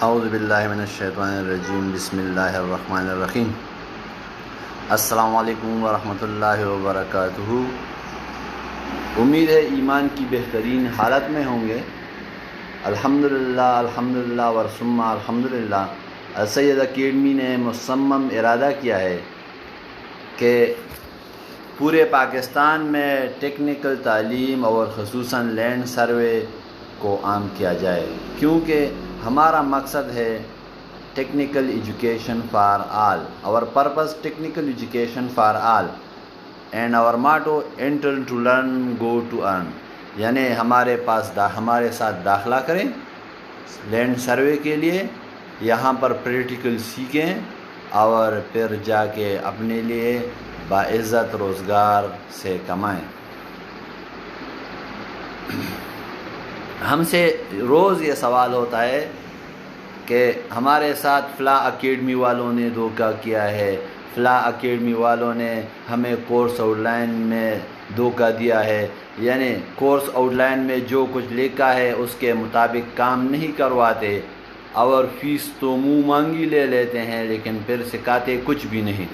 اعوذ باللہ من الشیطان الرجیم بسم اللہ الرحمن الرحیم السلام علیکم ورحمۃ اللہ وبرکاتہ۔ امید ہے ایمان کی بہترین حالت میں ہوں گے۔ الحمدللہ ورثم الحمدللہ السید اکیڈمی نے مصمم ارادہ کیا ہے کہ پورے پاکستان میں ٹیکنیکل تعلیم اور خصوصاً لینڈ سروے کو عام کیا جائے، کیونکہ ہمارا مقصد ہے ٹیکنیکل ایجوکیشن فار آل، اور purpose technical education for all and اور motto enter to learn go to earn, یعنی ہمارے ساتھ داخلہ کریں لینڈ سروے کے لیے، یہاں پر پریکٹیکل سیکھیں اور پھر جا کے اپنے لیے باعزت روزگار سے کمائیں۔ ہم سے روز یہ سوال ہوتا ہے کہ ہمارے ساتھ فلاں اکیڈمی والوں نے دھوکہ کیا ہے، فلاں اکیڈمی والوں نے ہمیں کورس آؤٹ لائن میں دھوکہ دیا ہے، یعنی کورس آؤٹ لائن میں جو کچھ لکھا ہے اس کے مطابق کام نہیں کرواتے اور فیس تو منہ مانگی لے لیتے ہیں لیکن پھر سکھاتے کچھ بھی نہیں۔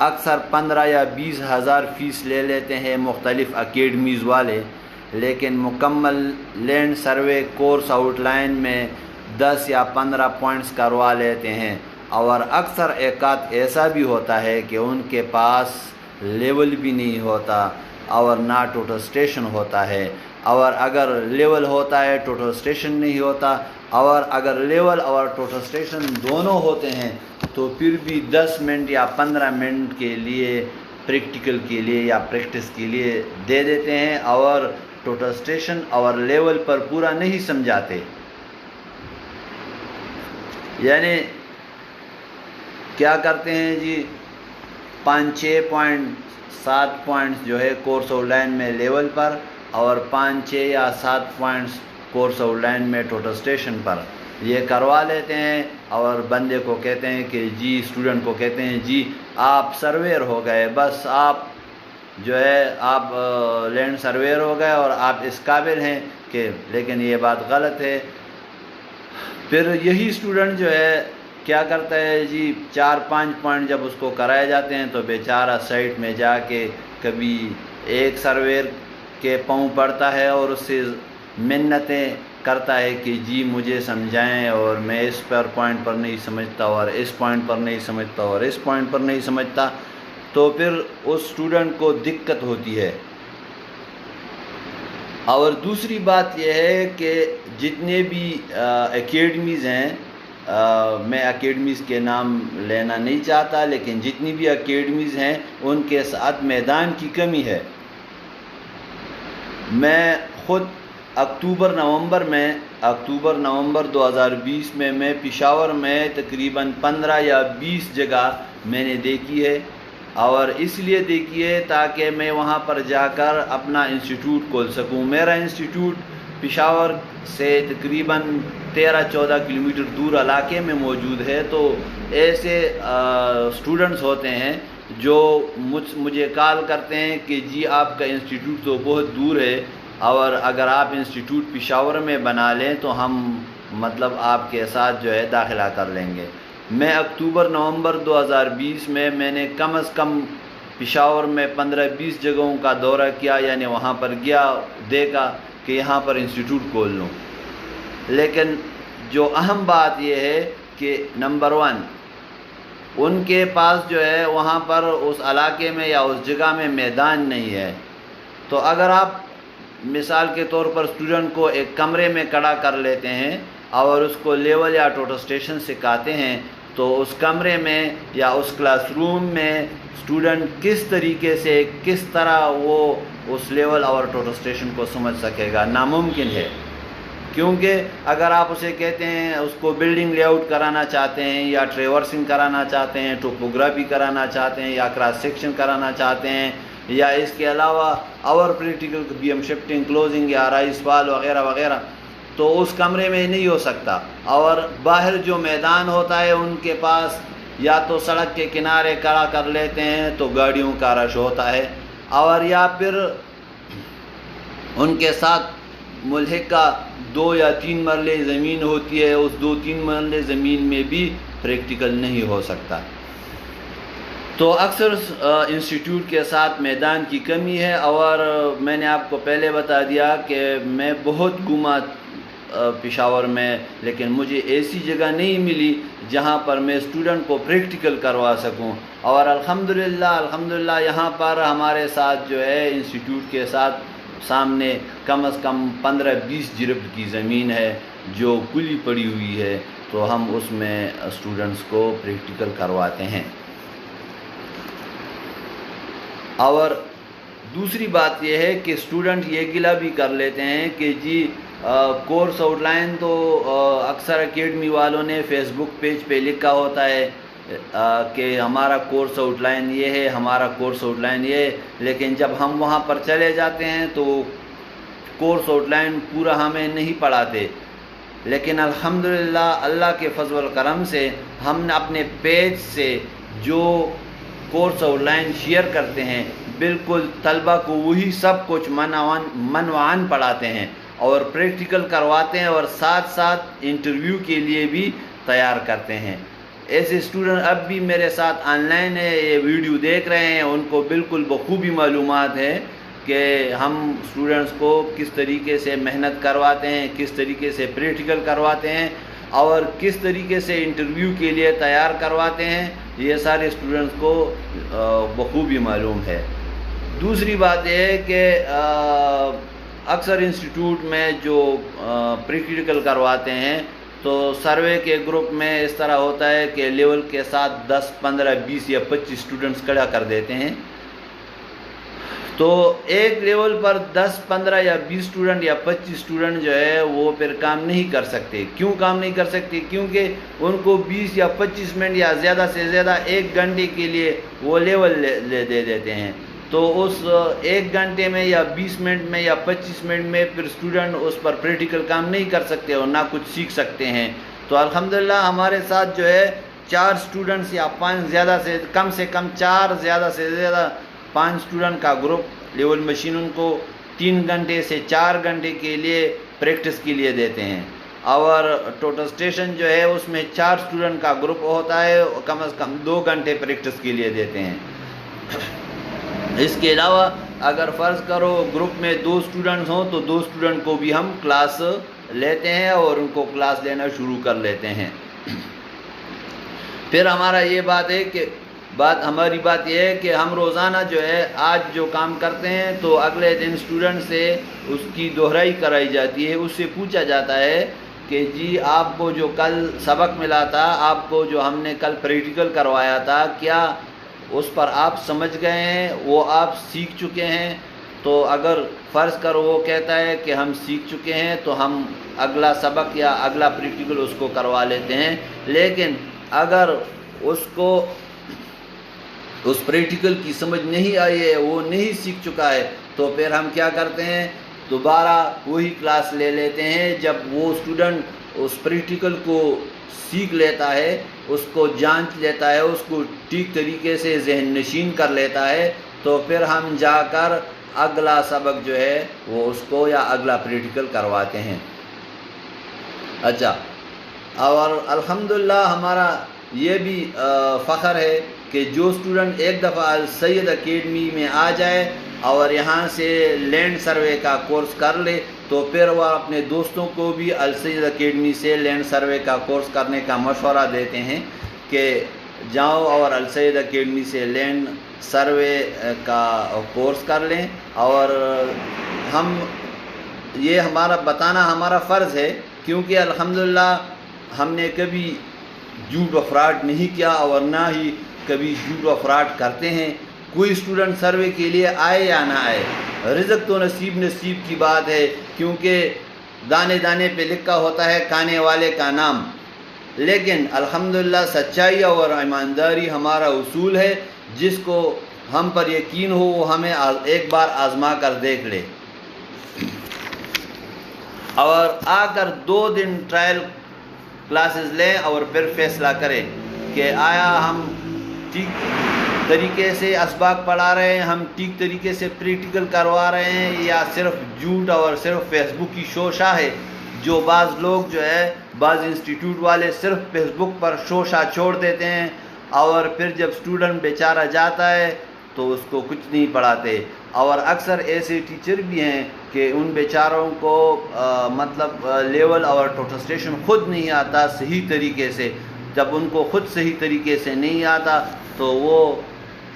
اکثر 15 یا 20 ہزار فیس لے لیتے ہیں مختلف اکیڈمیز والے، لیکن مکمل land survey course outline میں 10 یا 15 پوائنٹس کروا لیتے ہیں، اور اکثر ایک ایسا بھی ہوتا ہے کہ ان کے پاس لیول بھی نہیں ہوتا اور نہ ٹوٹل اسٹیشن ہوتا ہے، اور اگر لیول ہوتا ہے ٹوٹل اسٹیشن نہیں ہوتا، اور اگر لیول اور ٹوٹل اسٹیشن دونوں ہوتے ہیں تو پھر بھی 10 منٹ یا 15 منٹ کے لیے پریکٹیکل کے لیے یا پریکٹس کے لیے دے دیتے ہیں اور ٹوٹل اسٹیشن اور لیول پر پورا نہیں سمجھاتے۔ یعنی کیا کرتے ہیں جی، 5-6 پوائنٹ 7 پوائنٹس جو ہے کورس آؤٹ لائن میں لیول پر، اور 5-6 یا 7 پوائنٹس کورس آؤٹ لائن میں ٹوٹل اسٹیشن پر یہ کروا لیتے ہیں، اور بندے کو کہتے ہیں کہ جی، اسٹوڈنٹ کو کہتے ہیں جی آپ سرویر ہو گئے، بس آپ جو ہے آپ لینڈ سرویر ہو گئے اور آپ اس قابل ہیں کہ، لیکن یہ بات غلط ہے۔ پھر یہی اسٹوڈنٹ جو ہے کیا کرتا ہے جی، 4-5 پوائنٹ جب اس کو کرائے جاتے ہیں تو بیچارہ سائٹ میں جا کے کبھی ایک سرویر کے پاؤں پڑتا ہے اور اس سے منتیں کرتا ہے کہ جی مجھے سمجھائیں، اور میں اس پوائنٹ پر نہیں سمجھتا اور اس پوائنٹ پر نہیں سمجھتا اور اس پوائنٹ پر نہیں سمجھتا، تو پھر اس اسٹوڈنٹ کو دقت ہوتی ہے۔ اور دوسری بات یہ ہے کہ جتنے بھی اکیڈمیز ہیں، میں اکیڈمیز کے نام لینا نہیں چاہتا، لیکن جتنی بھی اکیڈمیز ہیں ان کے ساتھ میدان کی کمی ہے۔ میں خود اکتوبر نومبر 2020 میں پشاور میں تقریباً 15 یا 20 جگہ میں نے دیکھی ہے، اور اس لیے دیکھی ہے تاکہ میں وہاں پر جا کر اپنا انسٹیٹیوٹ کھول سکوں۔ میرا انسٹیٹیوٹ پشاور سے تقریباً 13-14 کلومیٹر دور علاقے میں موجود ہے، تو ایسے اسٹوڈنٹس ہوتے ہیں جو مجھے کال کرتے ہیں کہ جی آپ کا انسٹیٹیوٹ تو بہت دور ہے، اور اگر آپ انسٹیٹیوٹ پشاور میں بنا لیں تو ہم آپ کے ساتھ جو ہے داخلہ کر لیں گے۔ میں نومبر 2020 میں نے کم از کم پشاور میں 15-20 جگہوں کا دورہ کیا، یعنی وہاں پر گیا، دیکھا کہ یہاں پر انسٹیٹیوٹ کھول لوں، لیکن جو اہم بات یہ ہے کہ نمبر 1 ان کے پاس جو ہے وہاں پر اس علاقے میں یا اس جگہ میں میدان نہیں ہے۔ تو اگر آپ مثال کے طور پر اسٹوڈنٹ کو ایک کمرے میں کھڑا کر لیتے ہیں اور اس کو لیول یا ٹوٹل اسٹیشن سکھاتے ہیں، تو اس کمرے میں یا اس کلاس روم میں اسٹوڈنٹ کس طریقے سے کس طرح وہ اس لیول اور ٹوٹل اسٹیشن کو سمجھ سکے گا؟ ناممکن ہے، کیونکہ اگر آپ اسے کہتے ہیں، اس کو بلڈنگ لے آؤٹ کرانا چاہتے ہیں یا ٹریورسنگ کرانا چاہتے ہیں، ٹوپوگرافی کرانا چاہتے ہیں یا کراس سیکشن کرانا چاہتے ہیں، یا اس کے علاوہ اور practical B M shifting, closing یا رائس وال وغیرہ وغیرہ، تو اس کمرے میں نہیں ہو سکتا۔ اور باہر جو میدان ہوتا ہے ان کے پاس یا تو سڑک کے کنارے کھڑا کر لیتے ہیں تو گاڑیوں کا رش ہوتا ہے، اور یا پھر ان کے ساتھ ملحقہ 2 یا 3 مرلے زمین ہوتی ہے، اس 2-3 مرلے زمین میں بھی پریکٹیکل نہیں ہو سکتا۔ تو اکثر انسٹیٹیوٹ کے ساتھ میدان کی کمی ہے، اور میں نے آپ کو پہلے بتا دیا کہ میں بہت گھوما پشاور میں، لیکن مجھے ایسی جگہ نہیں ملی جہاں پر میں اسٹوڈنٹ کو پریکٹیکل کروا سکوں۔ اور الحمدللہ یہاں پر ہمارے ساتھ جو ہے انسٹیٹیوٹ کے ساتھ سامنے کم از کم 15-20 جرب کی زمین ہے جو کھلی پڑی ہوئی ہے، تو ہم اس میں اسٹوڈنٹس کو پریکٹیکل کرواتے ہیں۔ اور دوسری بات یہ ہے کہ اسٹوڈنٹ یہ گلہ بھی کر لیتے ہیں کہ جی کورس آؤٹ لائن تو اکثر اکیڈمی والوں نے فیس بک پیج پہ لکھا ہوتا ہے کہ ہمارا کورس آؤٹ لائن یہ ہے، ہمارا کورس آؤٹ لائن یہ ہے، لیکن جب ہم وہاں پر چلے جاتے ہیں تو کورس آؤٹ لائن پورا ہمیں نہیں پڑھاتے۔ لیکن الحمدللہ اللہ کے فضل و کرم سے ہم نے اپنے پیج سے جو کورس آؤٹ لائن شیئر کرتے ہیں بالکل طلبہ کو وہی سب کچھ منوعاً پڑھاتے ہیں اور پریکٹیکل کرواتے ہیں، اور ساتھ ساتھ انٹرویو کے لیے بھی تیار کرتے ہیں۔ ایسے اسٹوڈنٹ اب بھی میرے ساتھ آن لائن ہے، یہ ویڈیو دیکھ رہے ہیں، ان کو بالکل بخوبی معلومات ہے کہ ہم اسٹوڈنٹس کو کس طریقے سے محنت کرواتے ہیں، کس طریقے سے پریکٹیکل کرواتے ہیں، اور کس طریقے سے انٹرویو کے لیے تیار کرواتے ہیں، یہ سارے اسٹوڈنٹس کو بخوبی معلوم ہے۔ دوسری بات یہ ہے کہ اکثر انسٹیٹیوٹ میں جو پریکٹیکل کرواتے ہیں تو سروے کے گروپ میں اس طرح ہوتا ہے کہ لیول کے ساتھ 10, 15, 20 یا 25 اسٹوڈنٹس کھڑا کر دیتے ہیں، تو ایک لیول پر 10, 15 یا 20 اسٹوڈنٹ یا 25 اسٹوڈنٹ جو ہے وہ پھر کام نہیں کر سکتے۔ کیوں کام نہیں کر سکتے؟ کیونکہ ان کو 20 یا 25 منٹ یا زیادہ سے زیادہ 1 گھنٹے کے لیے وہ لیول دے دیتے ہیں، تو اس 1 گھنٹے میں یا 20 منٹ میں یا 25 منٹ میں پھر اسٹوڈنٹ اس پر پریکٹیکل کام نہیں کر سکتے اور نہ کچھ سیکھ سکتے ہیں۔ تو الحمدللہ ہمارے ساتھ جو ہے 4 اسٹوڈنٹس یا 5 زیادہ سے کم 4 زیادہ سے زیادہ 5 اسٹوڈنٹ کا گروپ لیول مشین ان کو 3 گھنٹے سے 4 گھنٹے کے لیے پریکٹس کے لیے دیتے ہیں، اور ٹوٹل اسٹیشن جو ہے اس میں 4 اسٹوڈنٹ کا گروپ ہوتا ہے، کم از کم 2 گھنٹے پریکٹس کے لیے دیتے ہیں۔ اس کے علاوہ اگر فرض کرو گروپ میں 2 اسٹوڈنٹس ہوں تو 2 اسٹوڈنٹ کو بھی ہم کلاس لیتے ہیں اور ان کو کلاس لینا شروع کر لیتے ہیں۔ پھر ہمارا یہ بات ہے کہ ہماری بات یہ ہے کہ ہم روزانہ جو ہے آج جو کام کرتے ہیں تو اگلے دن اسٹوڈنٹ سے اس کی دہرائی کرائی جاتی ہے، اس سے پوچھا جاتا ہے کہ جی آپ کو جو کل سبق ملا تھا، آپ کو جو ہم نے کل پریکٹیکل کروایا تھا، کیا اس پر آپ سمجھ گئے ہیں، وہ آپ سیکھ چکے ہیں؟ تو اگر فرض کرو وہ کہتا ہے کہ ہم سیکھ چکے ہیں تو ہم اگلا سبق یا اگلا پریکٹیکل اس کو کروا لیتے ہیں، لیکن اگر اس کو اس پریکٹیکل کی سمجھ نہیں آئی ہے، وہ نہیں سیکھ چکا ہے، تو پھر ہم کیا کرتے ہیں، دوبارہ وہی کلاس لے لیتے ہیں۔ جب وہ اسٹوڈنٹ اس پریکٹیکل کو سیکھ لیتا ہے، اس کو جانچ لیتا ہے، اس کو ٹھیک طریقے سے ذہن نشین کر لیتا ہے، تو پھر ہم جا کر اگلا سبق جو ہے وہ اس کو یا اگلا پریکٹیکل کرواتے ہیں۔ اچھا، اور الحمدللہ ہمارا یہ بھی فخر ہے کہ جو اسٹوڈنٹ ایک دفعہ السید اکیڈمی میں آ جائے اور یہاں سے لینڈ سروے کا کورس کر لے تو پھر وہ اپنے دوستوں کو بھی السید اکیڈمی سے لینڈ سروے کا کورس کرنے کا مشورہ دیتے ہیں کہ جاؤ اور السید اکیڈمی سے لینڈ سروے کا کورس کر لیں۔ اور یہ ہمارا بتانا ہمارا فرض ہے، کیونکہ الحمدللہ ہم نے کبھی جھوٹ و فراڈ نہیں کیا اور نہ ہی کبھی جھوٹ و فراڈ کرتے ہیں۔ کوئی اسٹوڈنٹ سروے کے لیے آئے یا نہ آئے، رزق تو نصیب کی بات ہے، کیونکہ دانے دانے پہ لکھا ہوتا ہے کھانے والے کا نام، لیکن الحمدللہ سچائی اور ایمانداری ہمارا اصول ہے۔ جس کو ہم پر یقین ہو وہ ہمیں ایک بار آزما کر دیکھ لے اور آ کر 2 دن ٹرائل کلاسز لیں اور پھر فیصلہ کریں کہ آیا ہم ٹھیک طریقے سے اسباق پڑھا رہے ہیں، ہم ٹھیک طریقے سے پریکٹیکل کروا رہے ہیں، یا صرف جھوٹ اور صرف فیس بک کی شو شاہ ہے۔ جو بعض لوگ جو ہے بعض انسٹیٹیوٹ والے صرف فیس بک پر شوشہ چھوڑ دیتے ہیں اور پھر جب اسٹوڈنٹ بیچارہ جاتا ہے تو اس کو کچھ نہیں پڑھاتے. اور اکثر ایسے ٹیچر بھی ہیں کہ ان بیچاروں کو مطلب لیول اور ٹوٹسٹیشن خود نہیں آتا صحیح طریقے سے. جب ان کو خود صحیح طریقے سے نہیں آتا تو وہ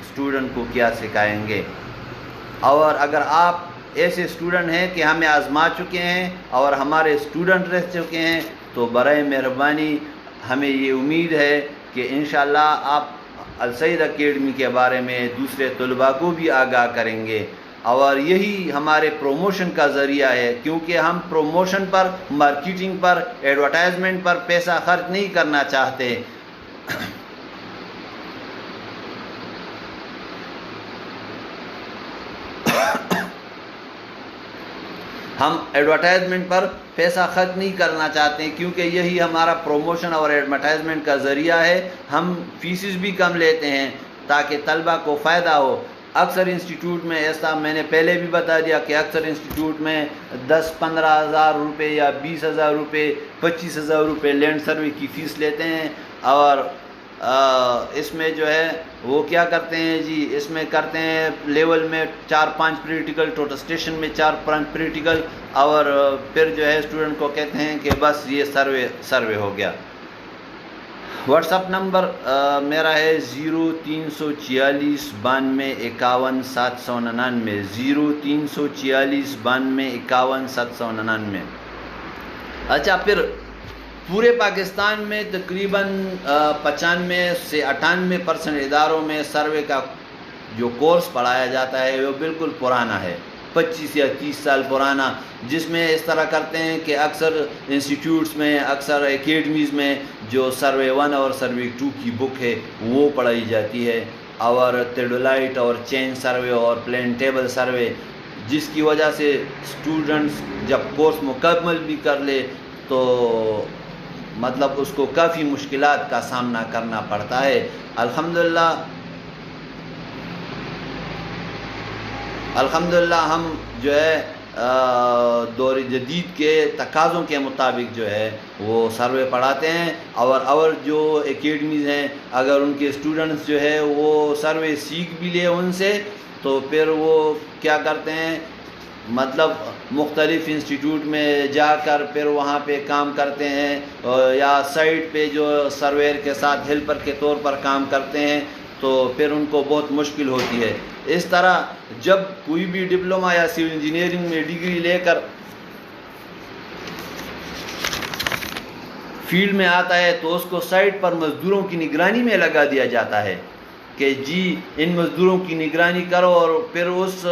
اسٹوڈنٹ کو کیا سکھائیں گے. اور اگر آپ ایسے اسٹوڈنٹ ہیں کہ ہمیں آزما چکے ہیں اور ہمارے اسٹوڈنٹ رہ چکے ہیں تو برائے مہربانی ہمیں یہ امید ہے کہ انشاءاللہ آپ السید اکیڈمی کے بارے میں دوسرے طلباء کو بھی آگاہ کریں گے. اور یہی ہمارے پروموشن کا ذریعہ ہے کیونکہ ہم پروموشن پر، مارکیٹنگ پر، ایڈورٹائزمنٹ پر پیسہ خرچ نہیں کرنا چاہتے. ہم ایڈورٹائزمنٹ پر پیسہ خرچ نہیں کرنا چاہتے ہیں کیونکہ یہی ہمارا پروموشن اور ایڈورٹائزمنٹ کا ذریعہ ہے. ہم فیسز بھی کم لیتے ہیں تاکہ طلبہ کو فائدہ ہو. اکثر انسٹیٹیوٹ میں ایسا میں نے پہلے بھی بتا دیا کہ اکثر انسٹیٹیوٹ میں 10-15 ہزار روپے یا 20 ہزار روپے 25 ہزار روپے لینڈ سروے کی فیس لیتے ہیں. اور اس میں جو ہے وہ کیا کرتے ہیں جی، اس میں کرتے ہیں لیول میں 4-5 پریکٹیکل، ٹوٹسٹیشن میں 4-5 پریکٹیکل، اور پھر جو ہے اسٹوڈنٹ کو کہتے ہیں کہ بس یہ سروے ہو گیا. واٹس اپ نمبر میرا ہے 0346 92 51 799 0346 92 51 799. اچھا، پھر پورے پاکستان میں تقریباً 95 سے 98% اداروں میں سروے کا جو کورس پڑھایا جاتا ہے وہ بالکل پرانا ہے، 25 یا 30 سال پرانا، جس میں اس طرح کرتے ہیں کہ اکثر انسٹیٹیوٹس میں، اکثر اکیڈمیز میں جو سروے 1 اور سروے 2 کی بک ہے وہ پڑھائی جاتی ہے، اور تھیوڈولائٹ اور چین سروے اور پلین ٹیبل سروے، جس کی وجہ سے اسٹوڈنٹس جب کورس مکمل بھی کر لے تو مطلب اس کو کافی مشکلات کا سامنا کرنا پڑتا ہے. الحمدللہ ہم جو ہے دور جدید کے تقاضوں کے مطابق جو ہے وہ سروے پڑھاتے ہیں. اور جو اکیڈمیز ہیں اگر ان کے اسٹوڈنٹس جو ہے وہ سروے سیکھ بھی لے ان سے تو پھر وہ کیا کرتے ہیں، مطلب مختلف انسٹیٹیوٹ میں جا کر پھر وہاں پہ کام کرتے ہیں، یا سائٹ پہ جو سرویر کے ساتھ ہیلپر کے طور پر کام کرتے ہیں تو پھر ان کو بہت مشکل ہوتی ہے. اس طرح جب کوئی بھی ڈپلومہ یا سول انجینئرنگ میں ڈگری لے کر فیلڈ میں آتا ہے تو اس کو سائٹ پر مزدوروں کی نگرانی میں لگا دیا جاتا ہے کہ جی ان مزدوروں کی نگرانی کرو، اور پھر اس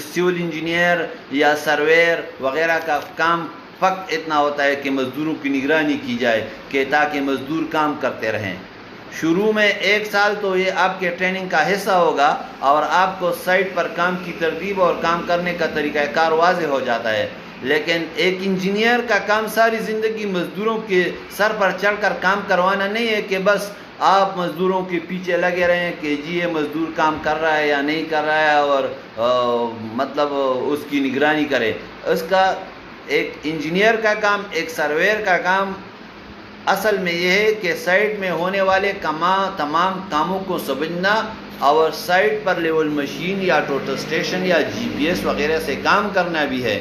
سول انجینئر یا سرویر وغیرہ کا کام فقط اتنا ہوتا ہے کہ مزدوروں کی نگرانی کی جائے کہ تاکہ مزدور کام کرتے رہیں. شروع میں 1 سال تو یہ آپ کے ٹریننگ کا حصہ ہوگا اور آپ کو سائٹ پر کام کی ترتیب اور کام کرنے کا طریقہ کار واضح ہو جاتا ہے. لیکن ایک انجینئر کا کام ساری زندگی مزدوروں کے سر پر چڑھ کر کام کروانا نہیں ہے کہ بس آپ مزدوروں کے پیچھے لگے رہیں کہ جی یہ مزدور کام کر رہا ہے یا نہیں کر رہا ہے اور مطلب اس کی نگرانی کرے. اس کا ایک انجینئر کا کام، ایک سرویر کا کام اصل میں یہ ہے کہ سائٹ میں ہونے والے تمام کاموں کو سمجھنا اور سائٹ پر لیول مشین یا ٹوٹل اسٹیشن یا جی پی ایس وغیرہ سے کام کرنا بھی ہے.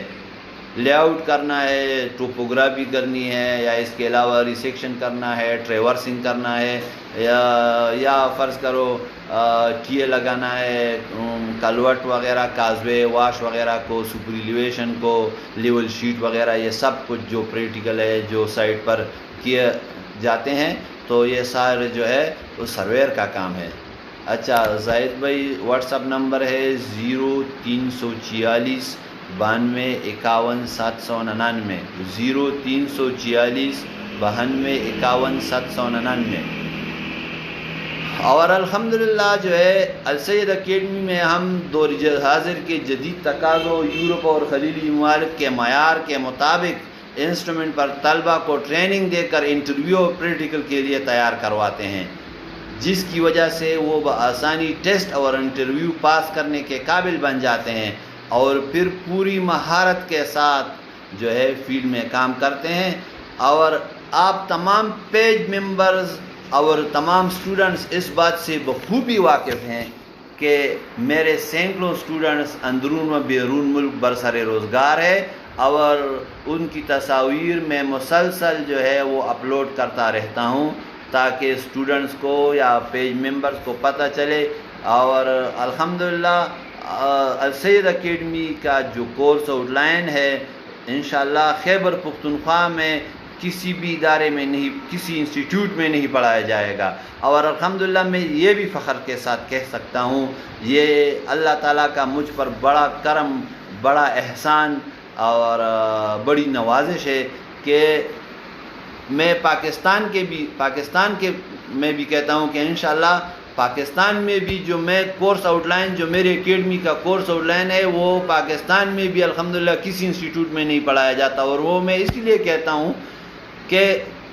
لے آؤٹ کرنا ہے، ٹوپوگرافی کرنی ہے، یا اس کے علاوہ ریسیکشن کرنا ہے، ٹریورسنگ کرنا ہے، یا فرض کرو ٹی اے لگانا ہے، کلوٹ وغیرہ، کازوے واش وغیرہ کو، سپر ایلیویشن کو، لیول شیٹ وغیرہ، یہ سب کچھ جو پریکٹیکل ہے جو سائٹ پر کیے جاتے ہیں تو یہ سارے جو ہے وہ سرویر کا کام ہے. اچھا زاہد بھائی، واٹس اپ نمبر ہے 0346 92 51 799 0346 92 51 799. اور الحمدللہ جو ہے السید اکیڈمی میں ہم دور حاضر کے جدید تقاضوں، یورپ اور خلیجی ممالک کے معیار کے مطابق انسٹرومنٹ پر طلبہ کو ٹریننگ دے کر انٹرویو اور پریکٹیکل کے لیے تیار کرواتے ہیں، جس کی وجہ سے وہ بآسانی ٹیسٹ اور انٹرویو پاس کرنے کے قابل بن جاتے ہیں اور پھر پوری مہارت کے ساتھ جو ہے فیلڈ میں کام کرتے ہیں، اور آپ تمام پیج ممبرز اور تمام اسٹوڈنٹس اس بات سے بخوبی واقف ہیں کہ میرے سینکڑوں اسٹوڈنٹس اندرون و بیرون ملک برسر روزگار ہے، اور ان کی تصاویر میں مسلسل جو ہے وہ اپلوڈ کرتا رہتا ہوں تاکہ اسٹوڈنٹس کو یا پیج ممبرس کو پتہ چلے۔ اور الحمدللہ السید اکیڈمی کا جو کورس آؤٹ لائن ہے انشاءاللہ خیبر پختونخوا میں کسی بھی ادارے میں نہیں، کسی انسٹیٹیوٹ میں نہیں پڑھایا جائے گا، اور الحمدللہ میں یہ بھی فخر کے ساتھ کہہ سکتا ہوں یہ اللہ تعالیٰ کا مجھ پر بڑا کرم، بڑا احسان اور بڑی نوازش ہے کہ میں پاکستان کے میں بھی کہتا ہوں کہ انشاءاللہ پاکستان میں بھی جو میں کورس آؤٹ لائن، جو میرے اکیڈمی کا کورس آؤٹ لائن ہے، وہ پاکستان میں بھی الحمدللہ کسی انسٹیٹیوٹ میں نہیں پڑھایا جاتا، اور وہ میں اس لیے کہتا ہوں کہ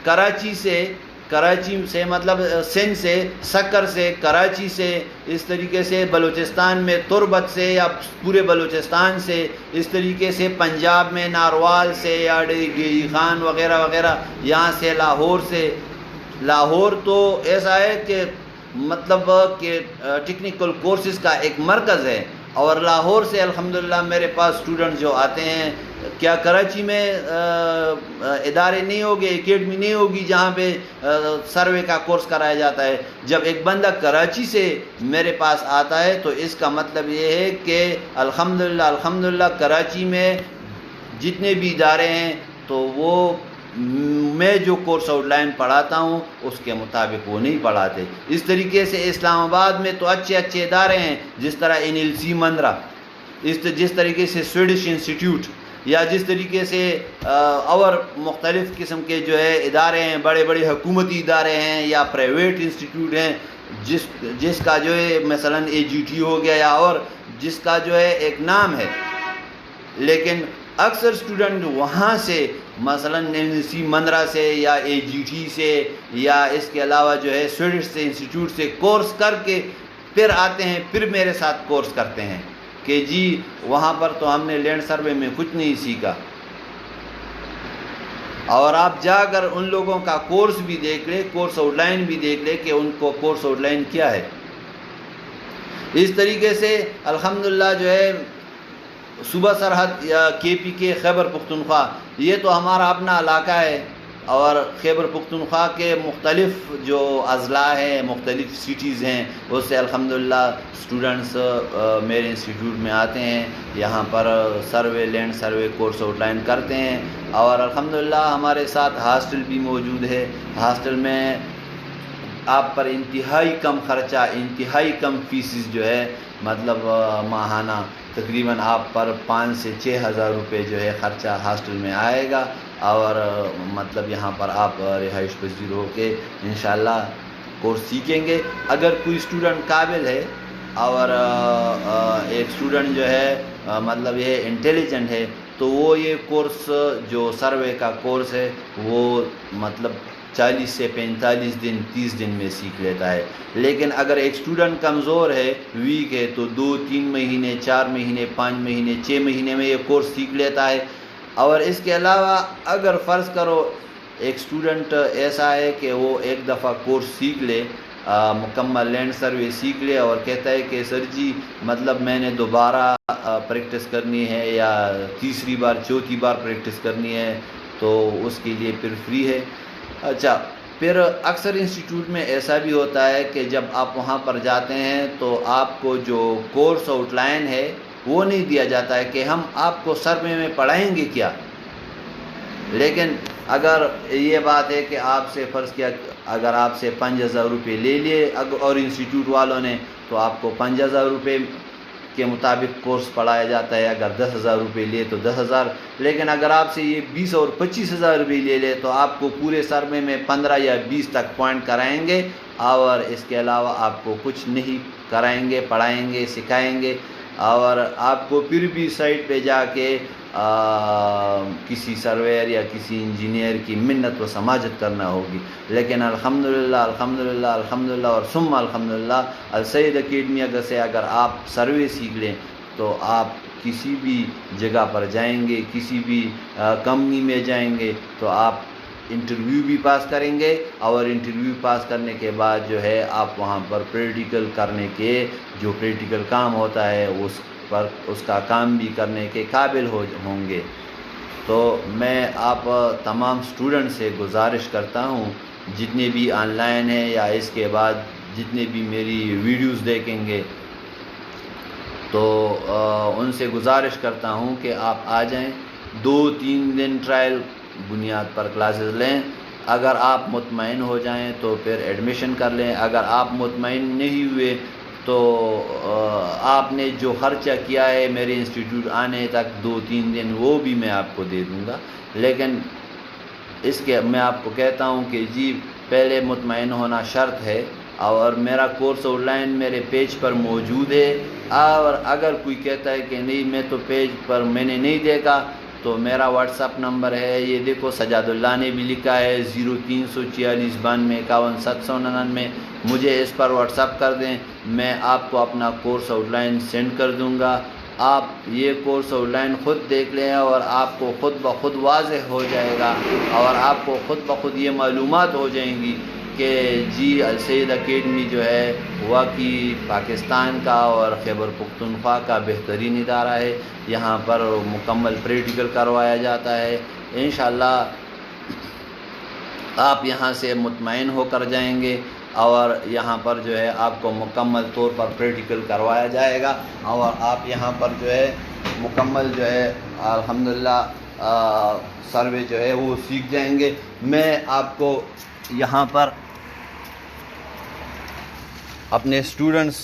کراچی سے مطلب سندھ سے، سکر سے، کراچی سے، اس طریقے سے بلوچستان میں تربت سے یا پورے بلوچستان سے، اس طریقے سے پنجاب میں ناروال سے یا ڈیری خان وغیرہ وغیرہ، یہاں سے لاہور تو ایسا ہے کہ مطلب کہ ٹیکنیکل کورسز کا ایک مرکز ہے، اور لاہور سے الحمدللہ میرے پاس اسٹوڈنٹ جو آتے ہیں، کیا کراچی میں ادارے نہیں ہوگے، اکیڈمی نہیں ہوگی جہاں پہ سروے کا کورس کرایا جاتا ہے؟ جب ایک بندہ کراچی سے میرے پاس آتا ہے تو اس کا مطلب یہ ہے کہ الحمدللہ کراچی میں جتنے بھی ادارے ہیں تو وہ میں جو کورس آؤٹ لائن پڑھاتا ہوں اس کے مطابق وہ نہیں پڑھاتے۔ اس طریقے سے اسلام آباد میں تو اچھے ادارے ہیں، جس طرح NLC مندرہ، جس طریقے سے سویڈش انسٹیٹیوٹ، یا جس طریقے سے اور مختلف قسم کے جو ہے ادارے ہیں، بڑے بڑے حکومتی ادارے ہیں یا پرائیویٹ انسٹیٹیوٹ ہیں، جس کا جو ہے مثلا AGT ہو گیا، یا اور جس کا جو ہے ایک نام ہے، لیکن اکثر اسٹوڈنٹ وہاں سے مثلا NLC مندرہ سے یا AGT سے یا اس کے علاوہ جو ہے سویڈش سے انسٹیٹیوٹ سے کورس کر کے پھر آتے ہیں، پھر میرے ساتھ کورس کرتے ہیں کہ جی وہاں پر تو ہم نے لینڈ سروے میں کچھ نہیں سیکھا۔ اور آپ جا کر ان لوگوں کا کورس بھی دیکھ لیں، کورس آؤٹ لائن بھی دیکھ لیں کہ ان کو کورس آؤٹ لائن کیا ہے۔ اس طریقے سے الحمدللہ جو ہے صوبہ سرحد یا KPK خیبر پختونخوا یہ تو ہمارا اپنا علاقہ ہے، اور خیبر پختونخوا کے مختلف جو اضلاع ہیں، مختلف سٹیز ہیں، اس سے الحمدللہ اسٹوڈنٹس میرے انسٹیٹیوٹ میں آتے ہیں، یہاں پر land survey course outline کرتے ہیں، اور الحمدللہ ہمارے ساتھ ہاسٹل بھی موجود ہے۔ ہاسٹل میں آپ پر انتہائی کم خرچہ، انتہائی کم فیسز جو ہے مطلب ماہانہ تقریباً آپ پر 5 سے 6 ہزار روپے جو ہے خرچہ ہاسٹل میں آئے گا، اور مطلب یہاں پر آپ رہائش پذیر ہو کے انشاءاللہ کورس سیکھیں گے۔ اگر کوئی اسٹوڈنٹ قابل ہے اور ایک اسٹوڈنٹ جو ہے مطلب یہ انٹیلیجنٹ ہے تو وہ یہ کورس جو سروے کا کورس ہے وہ مطلب 40 سے 45 دن 30 دن میں سیکھ لیتا ہے۔ لیکن اگر ایک اسٹوڈنٹ کمزور ہے، ویک ہے، تو 2-3 مہینے، 4 مہینے، 5 مہینے، 6 مہینے میں یہ کورس سیکھ لیتا ہے۔ اور اس کے علاوہ اگر فرض کرو ایک اسٹوڈنٹ ایسا ہے کہ وہ ایک دفعہ کورس سیکھ لے، مکمل لینڈ سروے سیکھ لے، اور کہتا ہے کہ سر جی مطلب میں نے دوبارہ پریکٹس کرنی ہے یا تیسری بار چوتھی بار پریکٹس کرنی ہے، تو اس کے لیے پھر فری ہے۔ اچھا، پھر اکثر انسٹیٹیوٹ میں ایسا بھی ہوتا ہے کہ جب آپ وہاں پر جاتے ہیں تو آپ کو جو کورس آؤٹ لائن ہے وہ نہیں دیا جاتا ہے کہ ہم آپ کو سروے میں پڑھائیں گے کیا۔ لیکن اگر یہ بات ہے کہ آپ سے فرض کیا اگر آپ سے 5000 روپے لے لیے اور انسٹیٹیوٹ والوں نے، تو آپ کو 5000 روپے کے مطابق کورس پڑھایا جاتا ہے۔ اگر 10,000 روپے لیے تو 10,000، لیکن اگر آپ سے یہ 20 اور 25,000 روپے لے لے تو آپ کو پورے سروے میں 15 یا 20 تک پوائنٹ کرائیں گے، اور اس کے علاوہ آپ کو کچھ نہیں کرائیں گے، پڑھائیں گے، سکھائیں گے، اور آپ کو پھر بھی سائٹ پہ جا کے کسی سرویئر یا کسی انجینئر کی منت و سماجت کرنا ہوگی۔ لیکن الحمدللہ اور ثم الحمدللہ السید اکیڈمی سے اگر آپ سروے سیکھ لیں تو آپ کسی بھی جگہ پر جائیں گے، کسی بھی کمپنی میں جائیں گے تو آپ انٹرویو بھی پاس کریں گے، اور انٹرویو پاس کرنے کے بعد جو ہے آپ وہاں پر پریکٹیکل کرنے کے جو پریکٹیکل کام ہوتا ہے اس کا کام بھی کرنے کے قابل ہوں گے۔ تو میں آپ تمام اسٹوڈنٹ سے گزارش کرتا ہوں، جتنے بھی آن لائن ہیں یا اس کے بعد جتنے بھی میری ویڈیوز دیکھیں گے، تو ان سے گزارش کرتا ہوں کہ آپ آ جائیں، 2-3 دن ٹرائل بنیاد پر کلاسز لیں۔ اگر آپ مطمئن ہو جائیں تو پھر ایڈمیشن کر لیں، اگر آپ مطمئن نہیں ہوئے تو آپ نے جو خرچہ کیا ہے میرے انسٹیٹیوٹ آنے تک 2-3 دن، وہ بھی میں آپ کو دے دوں گا، لیکن میں آپ کو کہتا ہوں کہ جی پہلے مطمئن ہونا شرط ہے، اور میرا کورس آن لائن میرے پیج پر موجود ہے، اور اگر کوئی کہتا ہے کہ نہیں میں تو پیج پر میں نے نہیں دیکھا، تو میرا واٹس اپ نمبر ہے، یہ دیکھو سجاد اللہ نے بھی لکھا ہے 03469251 مجھے اس پر واٹس اپ کر دیں، میں آپ کو اپنا کورس آن لائن سینڈ کر دوں گا۔ آپ یہ کورس آن لائن خود دیکھ لیں، اور آپ کو خود بخود واضح ہو جائے گا، اور آپ کو خود بخود یہ معلومات ہو جائیں گی کہ جی السید اکیڈمی جو ہے واقعی پاکستان کا اور خیبر پختونخوا کا بہترین ادارہ ہے، یہاں پر مکمل پریکٹیکل کروایا جاتا ہے۔ انشاءاللہ آپ یہاں سے مطمئن ہو کر جائیں گے، اور یہاں پر جو ہے آپ کو مکمل طور پر پریکٹیکل کروایا جائے گا، اور آپ یہاں پر جو ہے مکمل جو ہے الحمدللہ سروے جو ہے وہ سیکھ جائیں گے۔ میں آپ کو یہاں پر اپنے اسٹوڈنٹس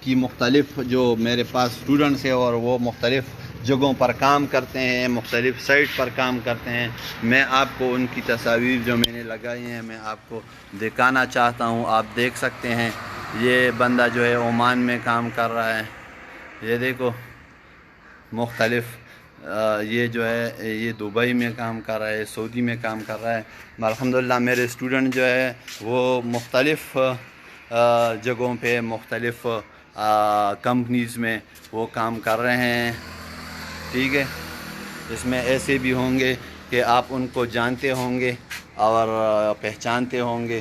کی مختلف جو میرے پاس اسٹوڈنٹس ہیں اور وہ مختلف جگہوں پر کام کرتے ہیں، مختلف سائٹ پر کام کرتے ہیں، میں آپ کو ان کی تصاویر جو میں نے لگائی ہیں میں آپ کو دکھانا چاہتا ہوں۔ آپ دیکھ سکتے ہیں یہ بندہ جو ہے عمان میں کام کر رہا ہے، یہ دیکھو مختلف یہ جو ہے یہ دبئی میں کام کر رہا ہے، سعودی میں کام کر رہا ہے۔ الحمدللہ میرے اسٹوڈنٹ جو ہے وہ مختلف جگہوں پہ مختلف کمپنیز میں وہ کام کر رہے ہیں، ٹھیک ہے۔ اس میں ایسے بھی ہوں گے کہ آپ ان کو جانتے ہوں گے اور پہچانتے ہوں گے۔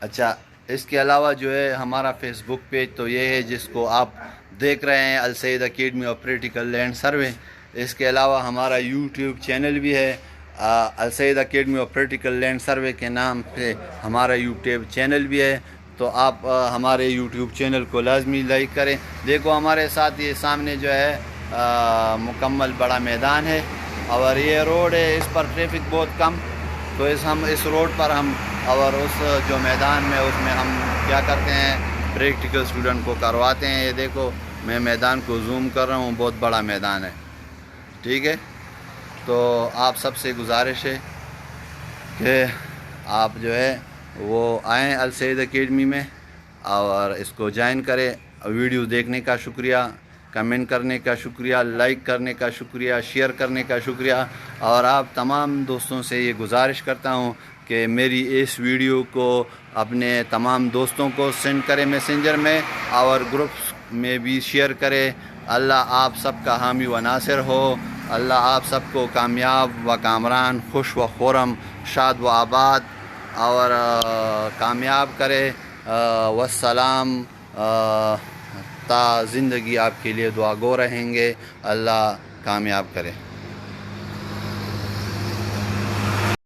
اچھا، اس کے علاوہ جو ہے ہمارا فیس بک پیج تو یہ ہے جس کو آپ دیکھ رہے ہیں، Alsayed Academy of Practical Land Survey. اس کے علاوہ ہمارا یوٹیوب چینل بھی ہے، Alsayed Academy of Practical Land Survey کے نام سے ہمارا یوٹیوب چینل بھی ہے، تو آپ ہمارے یوٹیوب چینل کو لازمی لائک کریں۔ دیکھو ہمارے ساتھ یہ سامنے جو ہے مکمل بڑا میدان ہے، اور یہ روڈ ہے، اس پر ٹریفک بہت کم، تو اس روڈ پر ہم اور اس جو میدان میں اس میں ہم کیا کرتے ہیں، پریکٹیکل اسٹوڈنٹ کو کرواتے ہیں۔ یہ دیکھو میں میدان کو زوم کر رہا ہوں، بہت بڑا میدان ہے، ٹھیک ہے۔ تو آپ سب سے گزارش ہے کہ آپ جو ہے وہ آئیں السید اکیڈمی میں اور اس کو جوائن کریں۔ ویڈیو دیکھنے کا شکریہ، کمنٹ کرنے کا شکریہ، لائک کرنے کا شکریہ، شیئر کرنے کا شکریہ، اور آپ تمام دوستوں سے یہ گزارش کرتا ہوں کہ میری اس ویڈیو کو اپنے تمام دوستوں کو سینڈ کریں میسنجر میں، اور گروپس میں بھی شیئر کریں۔ اللہ آپ سب کا حامی و ناصر ہو، اللہ آپ سب کو کامیاب و کامران، خوش و خرم، شاد و آباد اور کامیاب کرے۔ والسلام، تا زندگی آپ کے لیے دعا گو رہیں گے، اللہ کامیاب کرے۔